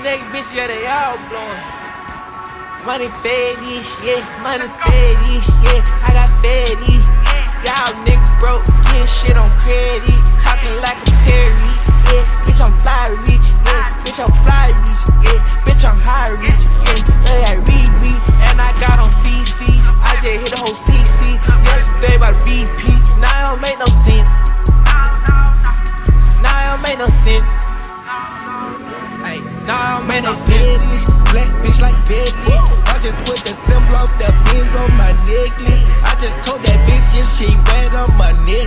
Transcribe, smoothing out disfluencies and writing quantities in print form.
nigga bitch, yeah, they all blowing. Money faddies, yeah, money faddies, yeah, I got faddies. Y'all niggas broke, getting shit on credit, talking like a Perry, yeah. Bitch, I'm fly rich, yeah. Bitch, I'm fly rich, yeah. Bitch, I'm high rich, yeah. They got read, and I got on CCs. I just hit the whole CC yesterday by BP. Now it don't make no sense. Now it don't make no sense. Now it don't make no sense. Black bitch like Bentley. I just put the symbol of the pins on my necklace. I just told that bitch if she wet on my necklace.